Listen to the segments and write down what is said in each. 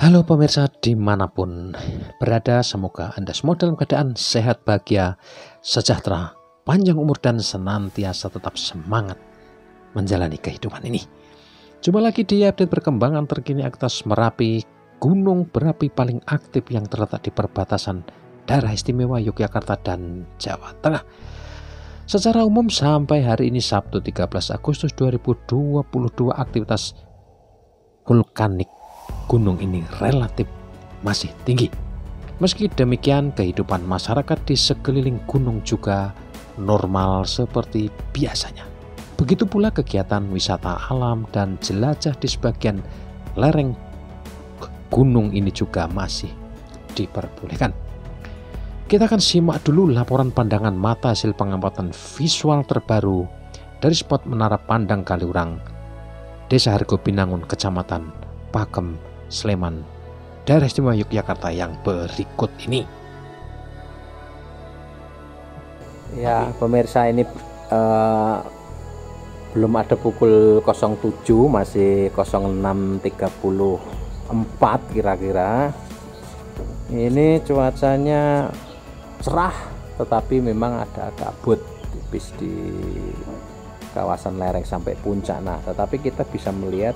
Halo pemirsa dimanapun berada, semoga Anda semua dalam keadaan sehat, bahagia, sejahtera, panjang umur dan senantiasa tetap semangat menjalani kehidupan ini. Jumpa lagi di update perkembangan terkini aktivitas Merapi, gunung berapi paling aktif yang terletak di perbatasan daerah istimewa Yogyakarta dan Jawa Tengah. Secara umum sampai hari ini Sabtu 13 Agustus 2022 aktivitas vulkanik gunung ini relatif masih tinggi. Meski demikian, kehidupan masyarakat di sekeliling gunung juga normal seperti biasanya. Begitu pula kegiatan wisata alam dan jelajah di sebagian lereng gunung ini juga masih diperbolehkan. Kita akan simak dulu laporan pandangan mata hasil pengamatan visual terbaru dari spot Menara Pandang Kaliurang, Desa Hargo Binangun, Kecamatan Pagem, Sleman, daerah istimewa Yogyakarta yang berikut ini. Ya pemirsa, ini belum ada pukul 07, masih 06.34 kira-kira. Ini cuacanya cerah, tetapi memang ada kabut tipis di kawasan lereng sampai puncak. Nah, tetapi kita bisa melihat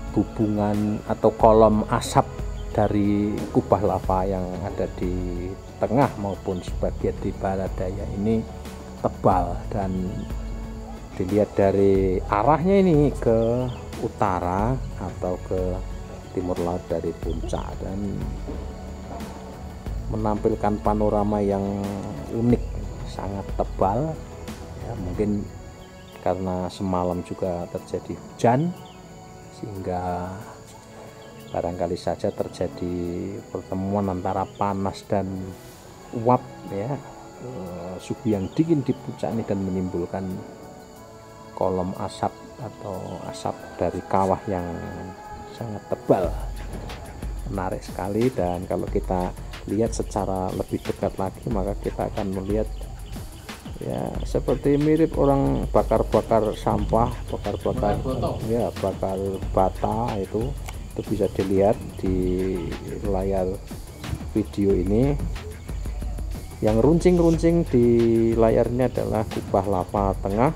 hubungan atau kolom asap dari kubah lava yang ada di tengah maupun sebagian di barat daya ini tebal, dan dilihat dari arahnya ini ke utara atau ke timur laut dari puncak, dan menampilkan panorama yang unik, sangat tebal ya. Mungkin karena semalam juga terjadi hujan sehingga barangkali saja terjadi pertemuan antara panas dan uap ya, suhu yang dingin di puncak ini, dan menimbulkan kolom asap atau asap dari kawah yang sangat tebal. Menarik sekali, dan kalau kita lihat secara lebih dekat lagi maka kita akan melihat ya seperti mirip orang bakar-bakar sampah, bakar-bakar ya, bakar bata. Itu bisa dilihat di layar video ini. Yang runcing-runcing di layar ini adalah kubah lava tengah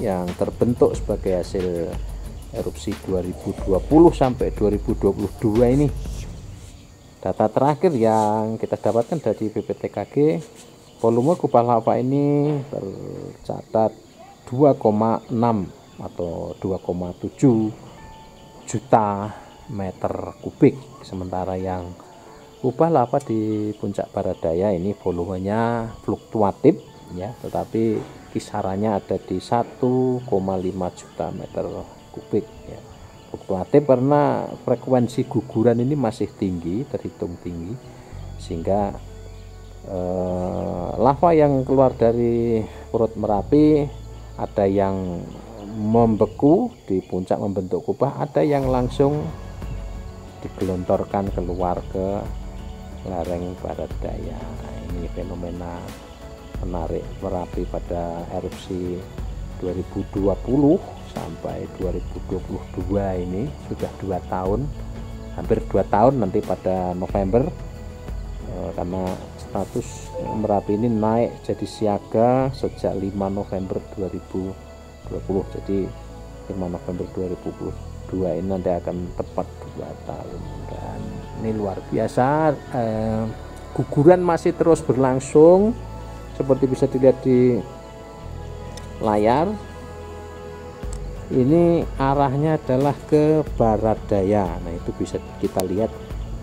yang terbentuk sebagai hasil erupsi 2020 sampai 2022 ini. Data terakhir yang kita dapatkan dari BPTKG, volume kubah lava ini tercatat 2,6 atau 2,7 juta meter kubik. Sementara yang kubah lava di puncak barat daya ini volumenya fluktuatif ya, tetapi kisarannya ada di 1,5 juta meter kubik ya. Fluktuatif karena frekuensi guguran ini masih tinggi, terhitung tinggi, sehingga lava yang keluar dari perut Merapi ada yang membeku di puncak membentuk kubah, ada yang langsung digelontorkan keluar ke lereng barat daya. Nah, ini fenomena menarik Merapi pada erupsi 2020 sampai 2022 ini sudah 2 tahun, hampir 2 tahun nanti pada November, karena status Merapi ini naik jadi siaga sejak 5 November 2020. Jadi 5 November 2022 ini nanti akan tepat 2 tahun, dan ini luar biasa. Guguran masih terus berlangsung seperti bisa dilihat di layar. Ini arahnya adalah ke barat daya. Nah, itu bisa kita lihat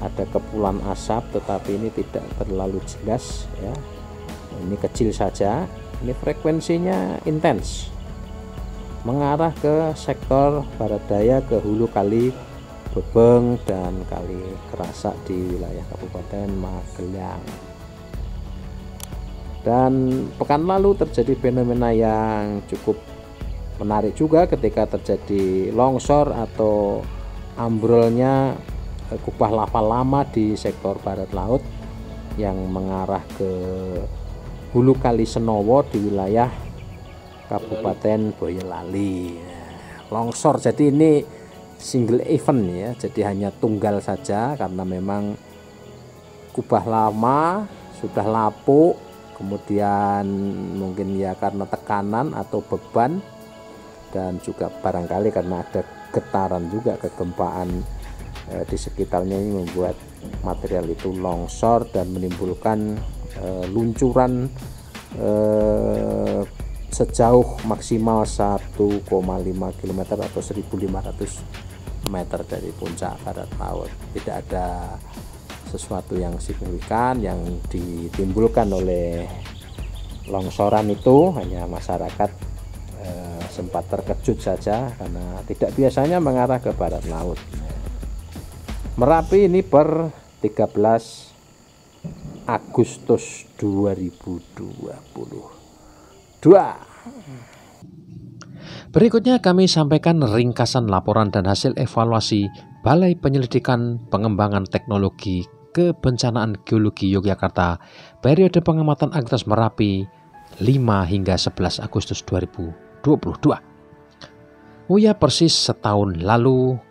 ada kepulan asap, tetapi ini tidak terlalu jelas ya. Ini kecil saja. Ini frekuensinya intens, mengarah ke sektor barat daya, ke hulu kali Bebeng dan kali Kerasak di wilayah Kabupaten Magelang. Dan pekan lalu terjadi fenomena yang cukup menarik juga ketika terjadi longsor atau ambrolnya kubah lava lama di sektor barat laut yang mengarah ke hulu kali Senowo di wilayah Kabupaten Boyolali. Longsor, jadi ini single event ya, jadi hanya tunggal saja karena memang kubah lama sudah lapuk, kemudian mungkin ya karena tekanan atau beban, dan juga barangkali karena ada getaran juga, kegempaan di sekitarnya ini membuat material itu longsor dan menimbulkan luncuran sejauh maksimal 1,5 km atau 1.500 meter dari puncak barat laut. Tidak ada sesuatu yang signifikan yang ditimbulkan oleh longsoran itu, hanya masyarakat sempat terkejut saja karena tidak biasanya mengarah ke barat laut. Merapi ini per 13 Agustus 2022. Berikutnya kami sampaikan ringkasan laporan dan hasil evaluasi Balai Penyelidikan Pengembangan Teknologi Kebencanaan Geologi Yogyakarta periode pengamatan aktivitas Merapi 5 hingga 11 Agustus 2022. Ya, persis setahun lalu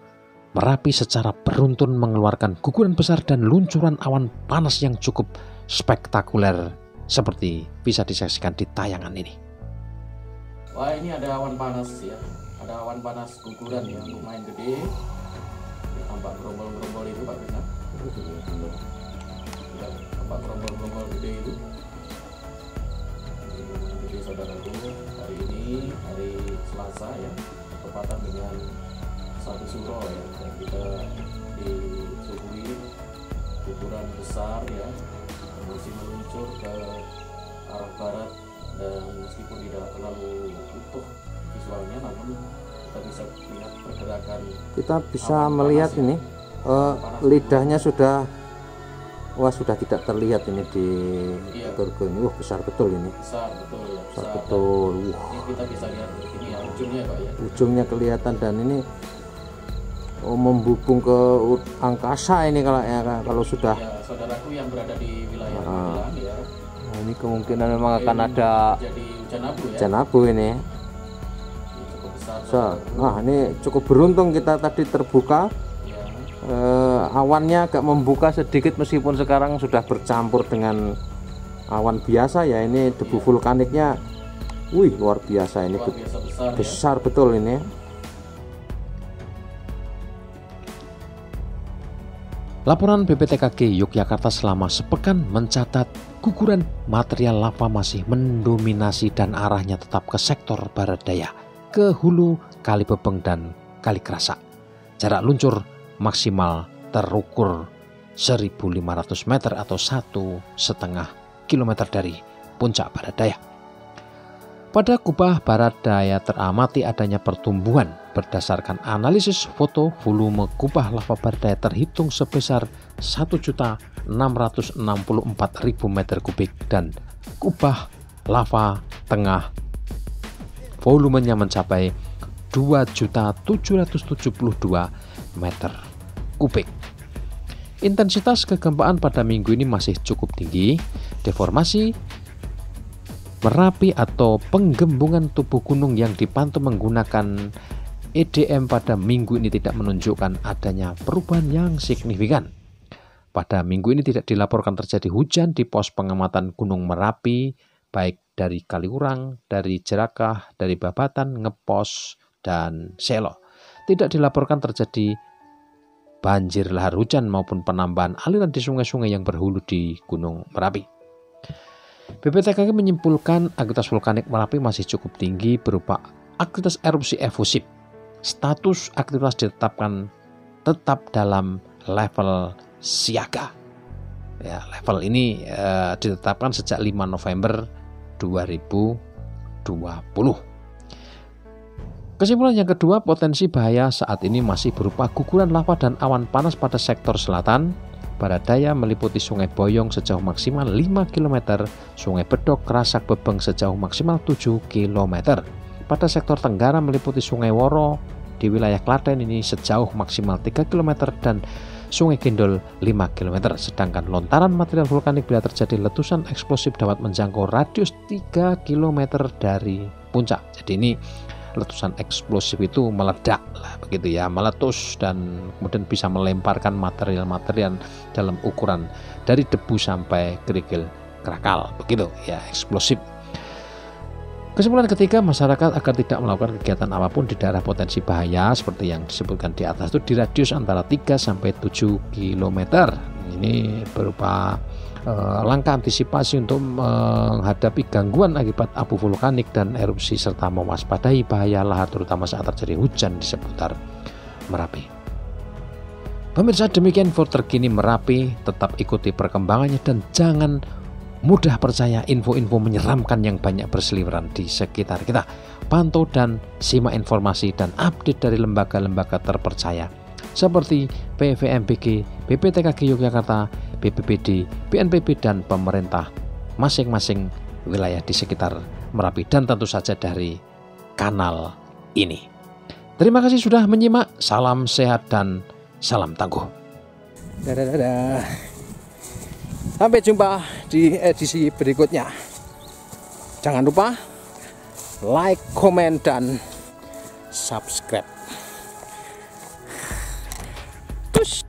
Merapi secara beruntun mengeluarkan guguran besar dan luncuran awan panas yang cukup spektakuler seperti bisa disaksikan di tayangan ini. Wah, ini ada awan panas ya, ada awan panas guguran yang lumayan gede, tampak gerombol-gerombol itu Pak Bina, tampak gerombol-gerombol gede itu. Jadi saudaraku, hari ini hari Selasa ya, bertepatan dengan 1 Suro ya, dan kita disuguhi guguran besar ya, masih meluncur ke arah barat, dan meskipun tidak terlalu utuh visualnya, namun kita bisa lihat pergerakan. Kita bisa melihat ini lidahnya sudah tidak terlihat ini di Turgo ini. Besar betul ini. Besar betul ya. Besar betul. Ini kita bisa lihat ini ya, ujungnya Pak ya. Ujungnya kelihatan, dan ini membubung ke angkasa ini kalau sudah. Ya, saudaraku yang berada di wilayah Magelang ya. Nah, ini kemungkinan memang akan ada jadi hujan abu ya. Hujan abu ini. Ini cukup besar. Nah, ini cukup beruntung kita tadi terbuka. Ya. Awannya agak membuka sedikit meskipun sekarang sudah bercampur dengan awan biasa ya. Ini debu vulkaniknya, luar biasa ini. Luar biasa besar, besar ya. Betul ini. Laporan BPTKG Yogyakarta selama sepekan mencatat guguran material lava masih mendominasi dan arahnya tetap ke sektor barat daya, ke hulu Kali Bebeng dan Kali Kerasak. Jarak luncur maksimal terukur 1.500 meter atau 1,5 km dari puncak barat daya. Pada kubah barat daya teramati adanya pertumbuhan. Berdasarkan analisis foto, volume kubah lava barat daya terhitung sebesar 1.664.000 meter kubik, dan kubah lava tengah volumenya mencapai 2.772 meter kubik. Intensitas kegempaan pada minggu ini masih cukup tinggi. Deformasi Merapi atau penggembungan tubuh gunung yang dipantau menggunakan EDM pada minggu ini tidak menunjukkan adanya perubahan yang signifikan. Pada minggu ini tidak dilaporkan terjadi hujan di pos pengamatan Gunung Merapi, baik dari Kaliurang, dari Jerakah, dari Babatan, Ngepos, dan Selo. Tidak dilaporkan terjadi banjir lahar hujan maupun penambahan aliran di sungai-sungai yang berhulu di Gunung Merapi. BPTKG menyimpulkan aktivitas vulkanik Merapi masih cukup tinggi berupa aktivitas erupsi efusif. Status aktivitas ditetapkan tetap dalam level siaga. Ya, level ini ditetapkan sejak 5 November 2020. Kesimpulan yang kedua, potensi bahaya saat ini masih berupa guguran lava dan awan panas pada sektor selatan. Barat daya meliputi Sungai Boyong sejauh maksimal 5 km, Sungai Bedok, Kerasak, Bebeng sejauh maksimal 7 km. Pada sektor tenggara meliputi Sungai Woro di wilayah Klaten ini sejauh maksimal 3 km dan Sungai Gendol 5 km. Sedangkan lontaran material vulkanik bila terjadi letusan eksplosif dapat menjangkau radius 3 km dari puncak. Jadi ini letusan eksplosif itu meledak lah begitu ya, meletus dan kemudian bisa melemparkan material-material dalam ukuran dari debu sampai kerikil krakal begitu ya, eksplosif. Kesimpulan ketiga, masyarakat agar tidak melakukan kegiatan apapun di daerah potensi bahaya seperti yang disebutkan di atas itu di radius antara 3 sampai 7 km. Ini berupa langkah antisipasi untuk menghadapi gangguan akibat abu vulkanik dan erupsi serta mewaspadai bahaya lahar terutama saat terjadi hujan di seputar Merapi. Pemirsa, demikian info terkini Merapi. Tetap ikuti perkembangannya dan jangan mudah percaya info-info menyeramkan yang banyak berseliweran di sekitar kita. Pantau dan simak informasi dan update dari lembaga-lembaga terpercaya seperti PVMBG, BPTKG Yogyakarta, BPBD, BNPB, dan pemerintah masing-masing wilayah di sekitar Merapi, dan tentu saja dari kanal ini. Terima kasih sudah menyimak. Salam sehat dan salam tangguh. Dadah. Sampai jumpa di edisi berikutnya. Jangan lupa like, komen, dan subscribe.